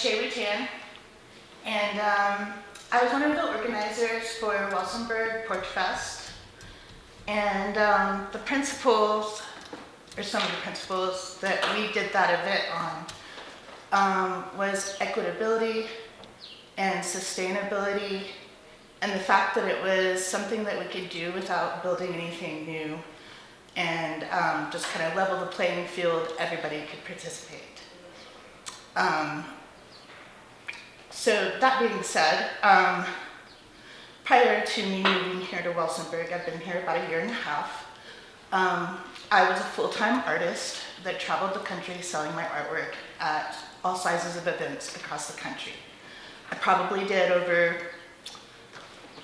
Shay Rutan, and I was one of the organizers for Walsenburg Porch Fest. And the principles, or some of the principles that we did that event on, was equitability and sustainability, and the fact that it was something that we could do without building anything new, and just kind of level the playing field, everybody could participate. So that being said, prior to me moving here to Walsenburg, I've been here about a year and a half. I was a full-time artist that traveled the country selling my artwork at all sizes of events across the country. I probably did over,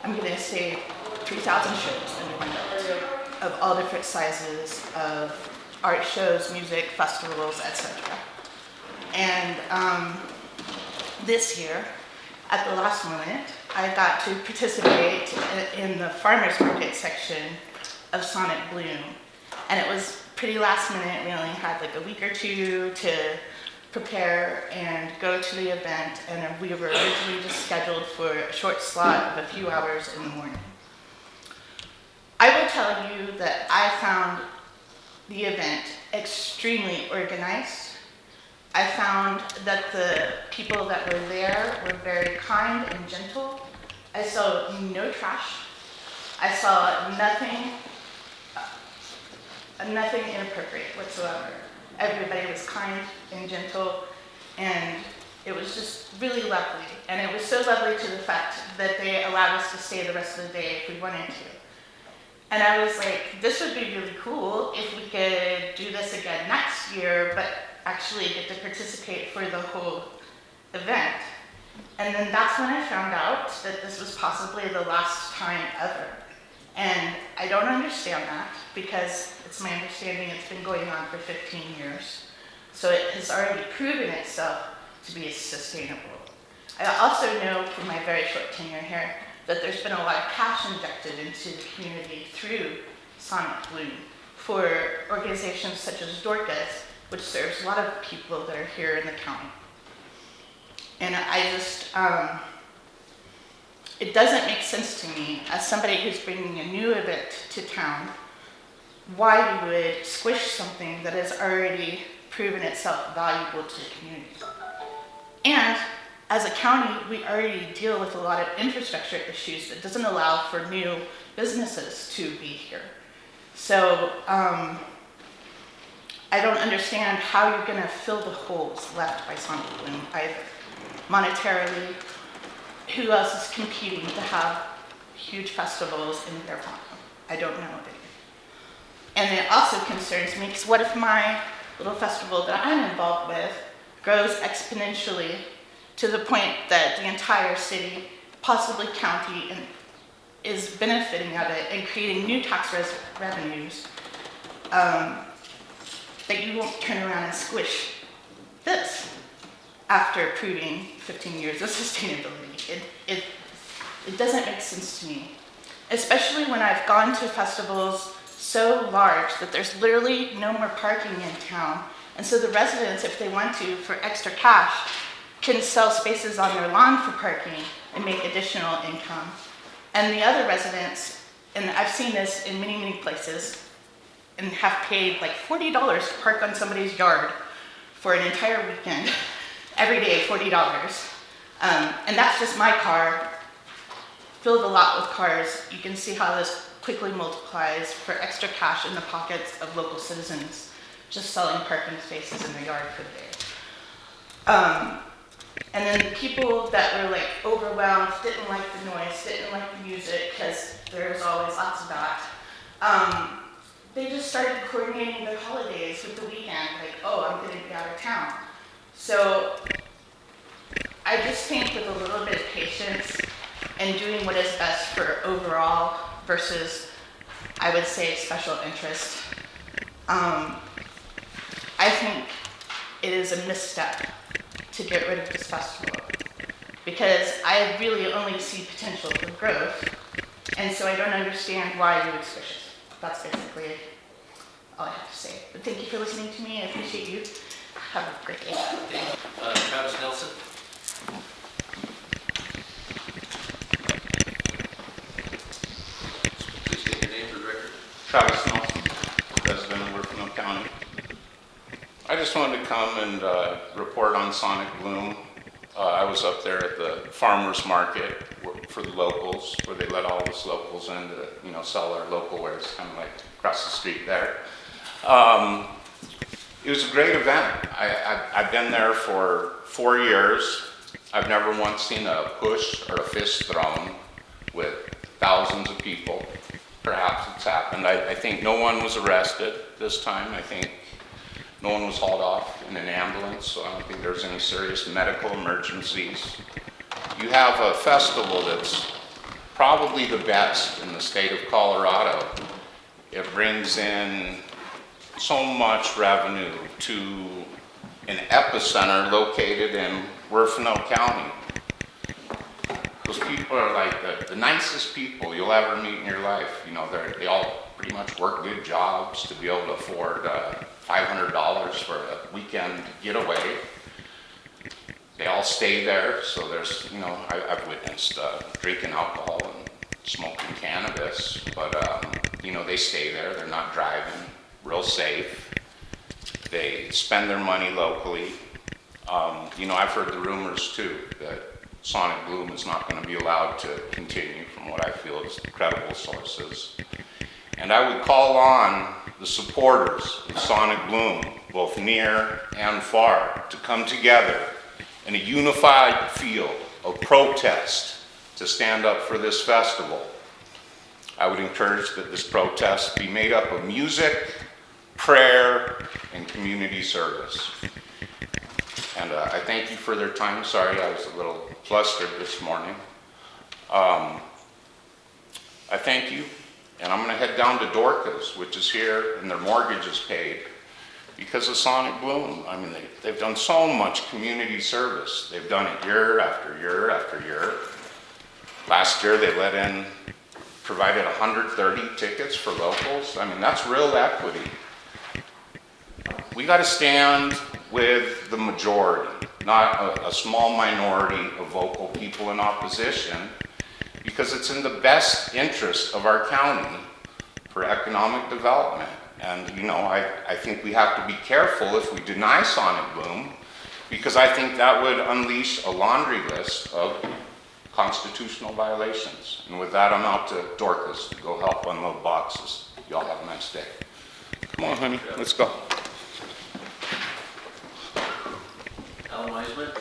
I'm gonna say 3,000 shows under my belt of all different sizes of art shows, music, festivals, etc. And this year, at the last moment, I got to participate in the farmers market section of Sonic Bloom. And it was pretty last minute. We only had like a week or two to prepare and go to the event, and we were originally just scheduled for a short slot of a few hours in the morning. I will tell you that I found the event extremely organized. I found that the people that were there were very kind and gentle. I saw no trash. I saw nothing inappropriate whatsoever. Everybody was kind and gentle, and it was just really lovely. And it was so lovely to the fact that they allowed us to stay the rest of the day if we wanted to. And I was like, this would be really cool if we could do this again next year, but actually get to participate for the whole event. And then that's when I found out that this was possibly the last time ever. And I don't understand that, because it's my understanding it's been going on for 15 years. So it has already proven itself to be sustainable. I also know from my very short tenure here that there's been a lot of cash injected into the community through Sonic Bloom for organizations such as Dorcas, which serves a lot of people that are here in the county. And I just, it doesn't make sense to me, as somebody who's bringing a new event to town, why you would squish something that has already proven itself valuable to the community. And as a county, we already deal with a lot of infrastructure issues that doesn't allow for new businesses to be here. So I don't understand how you're gonna fill the holes left by Sonic Bloom either. Monetarily, who else is competing to have huge festivals in their town? I don't know. And it also concerns me, because what if my little festival that I'm involved with grows exponentially to the point that the entire city, possibly county, is benefiting of it and creating new tax revenues, that you won't turn around and squish this after proving 15 years of sustainability. It doesn't make sense to me, especially when I've gone to festivals so large that there's literally no more parking in town. And so the residents, if they want to, for extra cash, can sell spaces on their lawn for parking and make additional income. And the other residents, and I've seen this in many, many places, and have paid like $40 to park on somebody's yard for an entire weekend, every day, $40. And that's just my car, filled a lot with cars. You can see how this quickly multiplies for extra cash in the pockets of local citizens just selling parking spaces in their yard for the day. And then the people that were like overwhelmed, didn't like the noise, didn't like the music, because there's always lots of that. They just started coordinating their holidays with the weekend, like, oh, I'm gonna be out of town. So I just think with a little bit of patience and doing what is best for overall versus, I would say, special interest, I think it is a misstep to get rid of this festival, because I really only see potential for growth, and so I don't understand why you would squish it. That's basically all I have to say. But thank you for listening to me. I appreciate you. Have a great day. Travis Nelson. Travis Nelson, resident of Werfenau County. I just wanted to come and report on Sonic Bloom. I was up there at the farmers market for the locals, where they let all us locals in to, sell our local wares, kind of like across the street there. It was a great event. I've been there for 4 years. I've never once seen a push or a fist thrown with thousands of people. Perhaps it's happened. I think no one was arrested this time. I think no one was hauled off in an ambulance, so I don't think there's any serious medical emergencies. You have a festival that's probably the best in the state of Colorado. It brings in so much revenue to an epicenter located in Werfenau County. Those people are like the nicest people you'll ever meet in your life. They all pretty much work good jobs to be able to afford $500 for a weekend getaway. They all stay there, so there's, I've witnessed drinking alcohol and smoking cannabis, but, they stay there. They're not driving, real safe. They spend their money locally. I've heard the rumors too that Sonic Bloom is not going to be allowed to continue, from what I feel is credible sources. And I would call on the supporters of Sonic Bloom, both near and far, to come together in a unified field of protest to stand up for this festival. I would encourage that this protest be made up of music, prayer, and community service. And I thank you for their time. Sorry, I was a little flustered this morning. I thank you, and I'm going to head down to Dorcas, which is here, and their mortgage is paid because of Sonic Bloom. I mean, they've done so much community service. They've done it year after year after year. Last year, they provided 130 tickets for locals. I mean, that's real equity. We got to stand with the majority, not a small minority of vocal people in opposition, because it's in the best interest of our county for economic development. And, I think we have to be careful if we deny Sonic Bloom, because I think that would unleash a laundry list of constitutional violations. And with that, I'm out to Dorcas to go help unload boxes. Y'all have a nice day. Come on, honey, let's go. Alan Weisman.